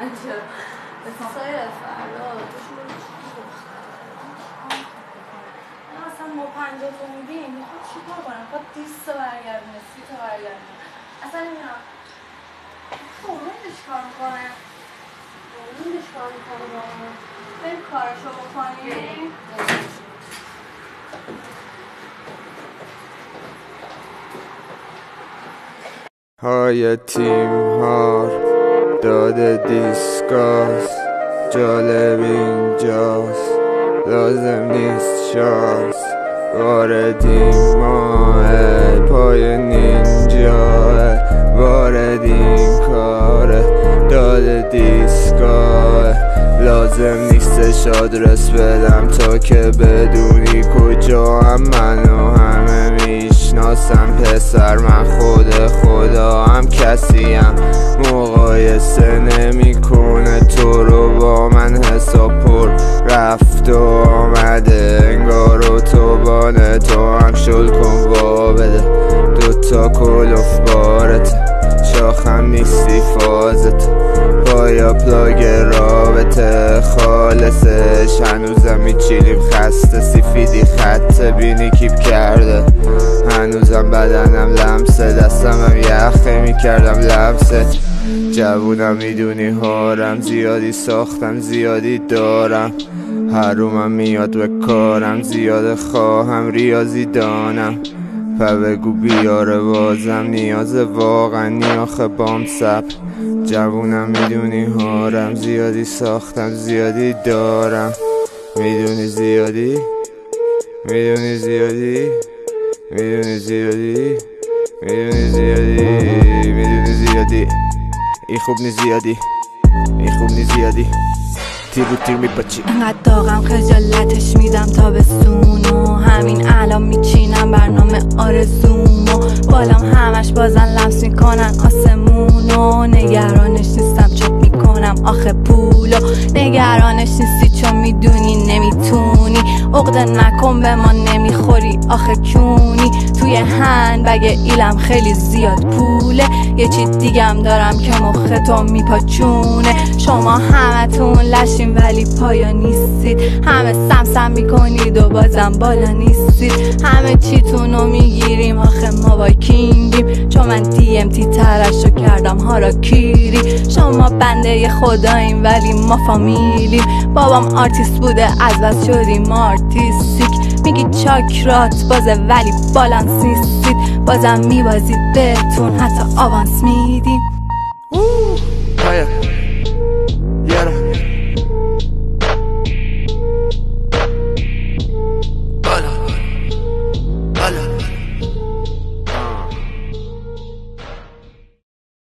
من چرا سایه فردا اصلا ما 50 تا میدیم میخواد چی کار کنم؟ میخواد 20 تا برگردونه 30 تا برگردونه اصلا نمیدونم خورمونش کار میکنه خورمونش کار میکنه با من بریم کارشو بکنیم های تیم هار داده دیسکاس جالب اینجاست لازم نیست شانس واردیم ماه پای نینجاه واردیم کاره داده دیسکاه لازم نیستش آدرس بدم تا که بدونی کجا هم منو همه میشناسم پسر من خدا هم کسیم مقایسه نمیکنه تو رو با من حساب پر رفت و آمده انگار اتوبانه تو هم شل کن وا بده دوتا کلوف بارت شاخم نیستی فازت پایا پلاگ رابطه خالصش هنوزم میچیلیم خسته سیفیدی خط بینی کیپ کرده هنوزم بدنم لمسه دستمم یخه میکردم لمسه جوونم میدونی هارم زیادی ساختم زیادی دارم هرومم میاد به کارم زیاد خواهم ریاضی دانم بگو بیاره بازم نیازه واقعا نیاخه بام سب جوونم میدونی هارم زیادی ساختم زیادی دارم میدونی زیادی میدونی زیادی میدونی زیادی میدونی زیادی میدونی زیادی این خوب نی زیادی این خوب نی زیادی تیر رو تیر میپاچی انقدر داغم خجالتش میدم تابستونو همین الان میچینم برنامه آرزومو بالام همش بازن لمس میکنن آسمونو نگرانش نیستم چاپ میکنم آخه پولو نگرانش نیستی چون میدونی نمیتونی عقده نکن به ما نمیخوری آخه کونی توی هندبگ ایلم خیلی زیاد پوله یه چیز دیگم دارم که مخ تو میپاچونه شما همتون لشین ولی پایا نیستید همه سمسم میکنید و بازم بالا نیستید همه چیتونو میگیریم آخه ما وایکینگیم چون من TMT ترشو کردم هاراکیری شما بنده خداییم ولی ما فامیلیم بابام آرتیست بوده از بس شدیم آرتیستیک میگی چاکرات بازه ولی بالانس نیستید بازم میبازید بهتون حتی آوانس میدیم